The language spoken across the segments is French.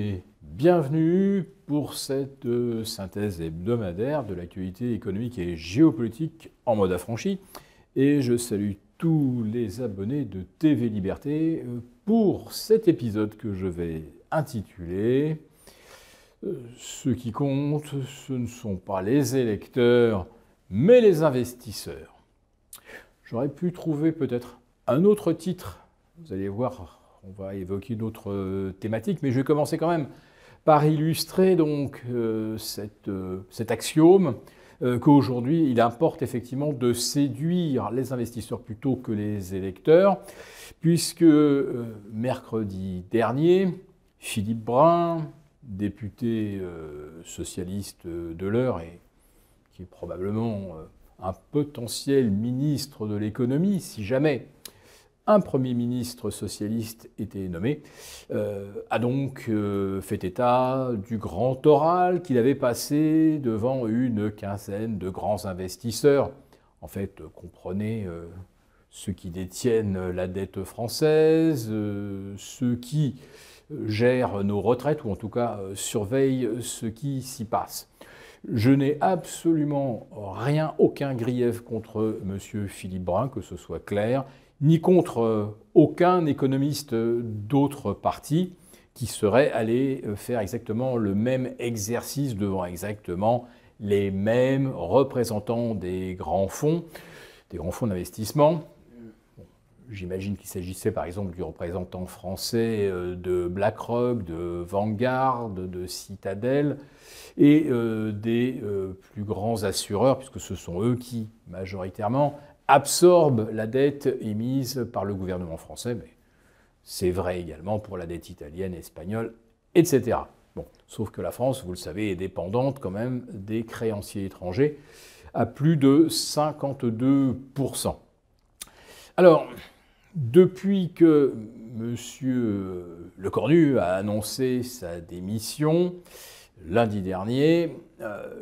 et bienvenue pour cette synthèse hebdomadaire de l'actualité économique et géopolitique en mode affranchi. Et je salue tous les abonnés de TV Liberté pour cet épisode que je vais intituler Ce qui compte, ce ne sont pas les électeurs, mais les investisseurs. J'aurais pu trouver peut-être un autre titre, vous allez voir. On va évoquer d'autres thématiques, mais je vais commencer quand même par illustrer donc cet axiome qu'aujourd'hui, il importe effectivement de séduire les investisseurs plutôt que les électeurs, puisque mercredi dernier, Philippe Brun, député socialiste de l'heure et qui est probablement un potentiel ministre de l'économie, si jamais un Premier ministre socialiste était nommé, a donc fait état du grand oral qu'il avait passé devant une quinzaine de grands investisseurs. En fait, comprenez ceux qui détiennent la dette française, ceux qui gèrent nos retraites, ou en tout cas surveillent ce qui s'y passe. Je n'ai absolument rien, aucun grief contre M. Philippe Brun, que ce soit clair, ni contre aucun économiste d'autres partis qui serait allé faire exactement le même exercice devant exactement les mêmes représentants des grands fonds d'investissement. J'imagine qu'il s'agissait par exemple du représentant français de BlackRock, de Vanguard, de Citadel et des plus grands assureurs, puisque ce sont eux qui, majoritairement, absorbe la dette émise par le gouvernement français, mais c'est vrai également pour la dette italienne, espagnole, etc. Bon, sauf que la France, vous le savez, est dépendante quand même des créanciers étrangers à plus de 52%. Alors, depuis que M. Lecornu a annoncé sa démission, lundi dernier,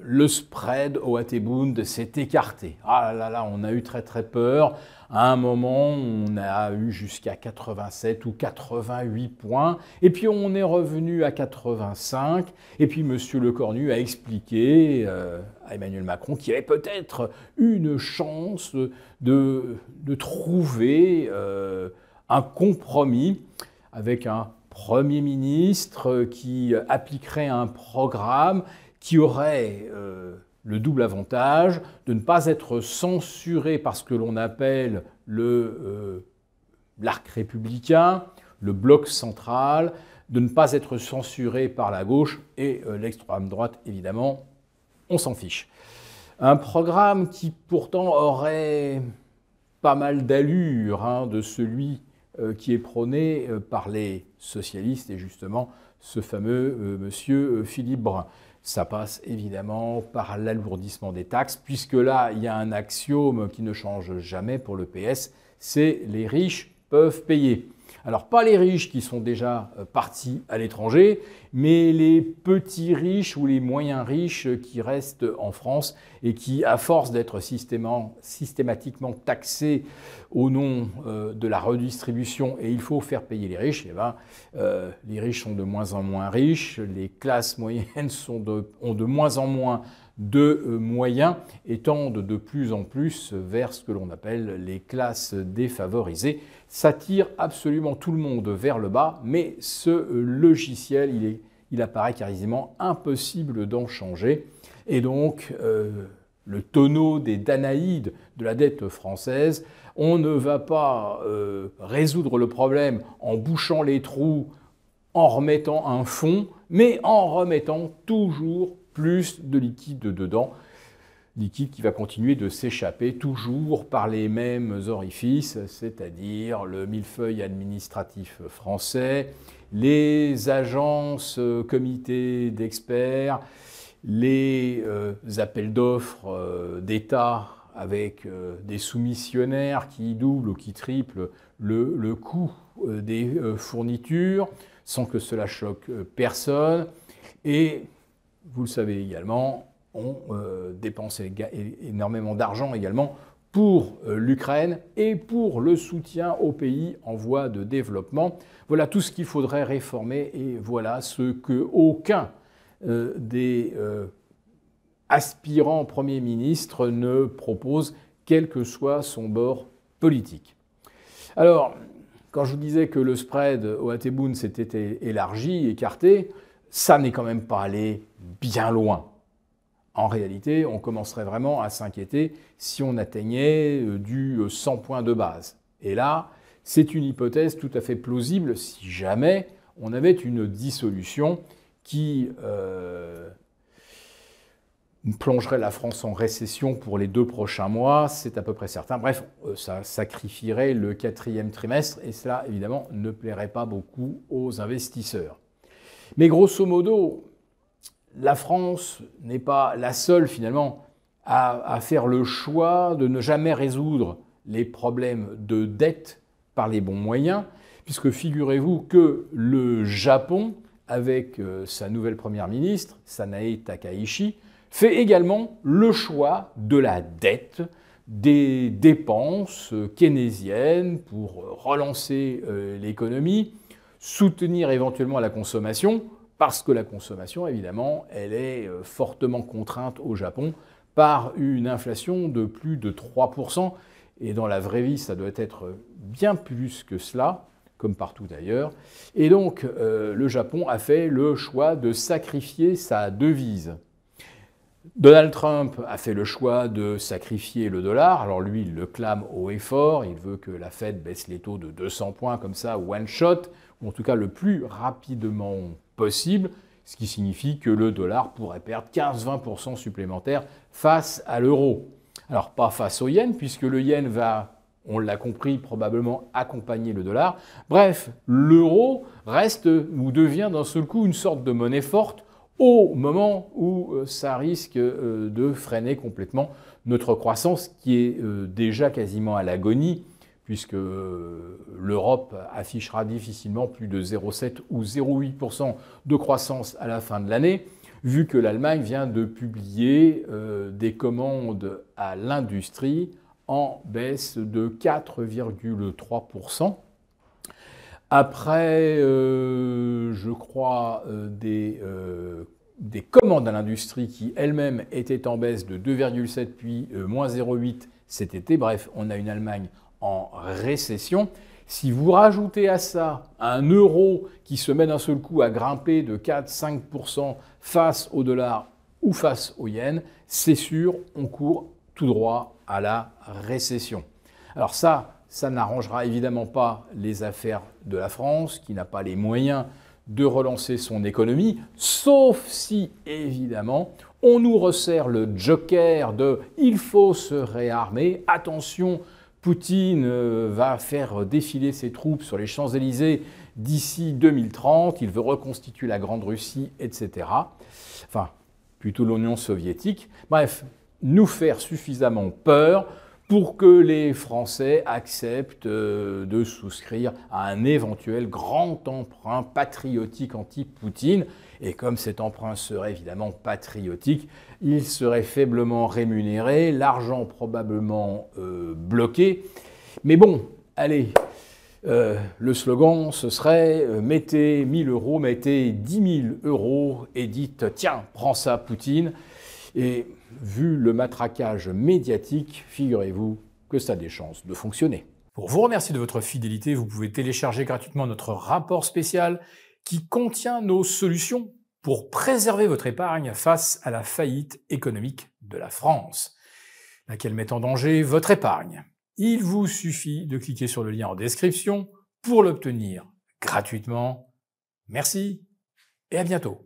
le spread OAT-Bund s'est écarté. Ah là là, on a eu très très peur. À un moment, on a eu jusqu'à 87 ou 88 points. Et puis on est revenu à 85. Et puis M. Lecornu a expliqué à Emmanuel Macron qu'il y avait peut-être une chance de trouver un compromis avec un Premier ministre qui appliquerait un programme qui aurait le double avantage de ne pas être censuré par ce que l'on appelle l'arc républicain, le bloc central, de ne pas être censuré par la gauche et l'extrême droite, évidemment, on s'en fiche. Un programme qui pourtant aurait pas mal d'allure de celui qui est prôné par les socialistes et justement ce fameux monsieur Philippe Brun. Ça passe évidemment par l'alourdissement des taxes, puisque là, il y a un axiome qui ne change jamais pour le PS, c'est les riches peuvent payer. Alors, pas les riches qui sont déjà partis à l'étranger, mais les petits riches ou les moyens riches qui restent en France et qui, à force d'être systématiquement taxés au nom de la redistribution, et il faut faire payer les riches, eh ben, les riches sont de moins en moins riches, les classes moyennes ont de moins en moins de moyens et tendent de plus en plus vers ce que l'on appelle les classes défavorisées. Ça tire absolument tout le monde vers le bas, mais ce logiciel, il apparaît quasiment impossible d'en changer. Et donc, le tonneau des Danaïdes de la dette française, on ne va pas résoudre le problème en bouchant les trous, en remettant un fonds, mais en remettant toujours plus de liquide dedans, liquide qui va continuer de s'échapper toujours par les mêmes orifices, c'est-à-dire le millefeuille administratif français, les agences, comités d'experts, les appels d'offres d'État avec des soumissionnaires qui doublent ou qui triplent le coût des fournitures sans que cela choque personne. Et vous le savez également, on dépense énormément d'argent également pour l'Ukraine et pour le soutien aux pays en voie de développement. Voilà tout ce qu'il faudrait réformer et voilà ce que aucun des aspirants Premier ministre ne propose, quel que soit son bord politique. Alors, quand je vous disais que le spread au Hateboun s'était élargi, écarté, ça n'est quand même pas allé bien loin. En réalité, on commencerait vraiment à s'inquiéter si on atteignait du 100 points de base. Et là, c'est une hypothèse tout à fait plausible si jamais on avait une dissolution qui plongerait la France en récession pour les 2 prochains mois, c'est à peu près certain. Bref, ça sacrifierait le 4e trimestre et cela, évidemment, ne plairait pas beaucoup aux investisseurs. Mais grosso modo, la France n'est pas la seule, finalement, à faire le choix de ne jamais résoudre les problèmes de dette par les bons moyens, puisque figurez-vous que le Japon, avec sa nouvelle première ministre, Sanae Takaichi, fait également le choix de la dette, des dépenses keynésiennes pour relancer l'économie, soutenir éventuellement la consommation, parce que la consommation, évidemment, elle est fortement contrainte au Japon par une inflation de plus de 3%. Et dans la vraie vie, ça doit être bien plus que cela, comme partout ailleurs. Et donc, le Japon a fait le choix de sacrifier sa devise. Donald Trump a fait le choix de sacrifier le dollar. Alors lui, il le clame haut et fort. Il veut que la Fed baisse les taux de 200 points comme ça, one shot, ou en tout cas le plus rapidement possible, ce qui signifie que le dollar pourrait perdre 15-20% supplémentaires face à l'euro. Alors pas face au yen, puisque le yen va, on l'a compris, probablement accompagner le dollar. Bref, l'euro reste ou devient d'un seul coup une sorte de monnaie forte au moment où ça risque de freiner complètement notre croissance qui est déjà quasiment à l'agonie, puisque l'Europe affichera difficilement plus de 0,7 ou 0,8% de croissance à la fin de l'année, vu que l'Allemagne vient de publier des commandes à l'industrie en baisse de 4,3%. Après, je crois, des commandes à l'industrie qui elles-mêmes étaient en baisse de 2,7 puis moins 0,8 cet été. Bref, on a une Allemagne en récession. Si vous rajoutez à ça un euro qui se met d'un seul coup à grimper de 4-5% face au dollar ou face au yen, c'est sûr, on court tout droit à la récession. Alors ça n'arrangera évidemment pas les affaires de la France, qui n'a pas les moyens de relancer son économie, sauf si, évidemment, on nous resserre le joker de « il faut se réarmer », attention, Poutine va faire défiler ses troupes sur les Champs-Élysées d'ici 2030, il veut reconstituer la Grande Russie, etc. Enfin, plutôt l'Union soviétique. Bref, nous faire suffisamment peur pour que les Français acceptent de souscrire à un éventuel grand emprunt patriotique anti-Poutine. Et comme cet emprunt serait évidemment patriotique, il serait faiblement rémunéré, l'argent probablement bloqué. Mais bon, allez, le slogan, ce serait « mettez 1000 euros, mettez 10 000 euros et dites « tiens, prends ça Poutine ». Et vu le matraquage médiatique, figurez-vous que ça a des chances de fonctionner. Pour vous remercier de votre fidélité, vous pouvez télécharger gratuitement notre rapport spécial qui contient nos solutions pour préserver votre épargne face à la faillite économique de la France, laquelle met en danger votre épargne. Il vous suffit de cliquer sur le lien en description pour l'obtenir gratuitement. Merci et à bientôt.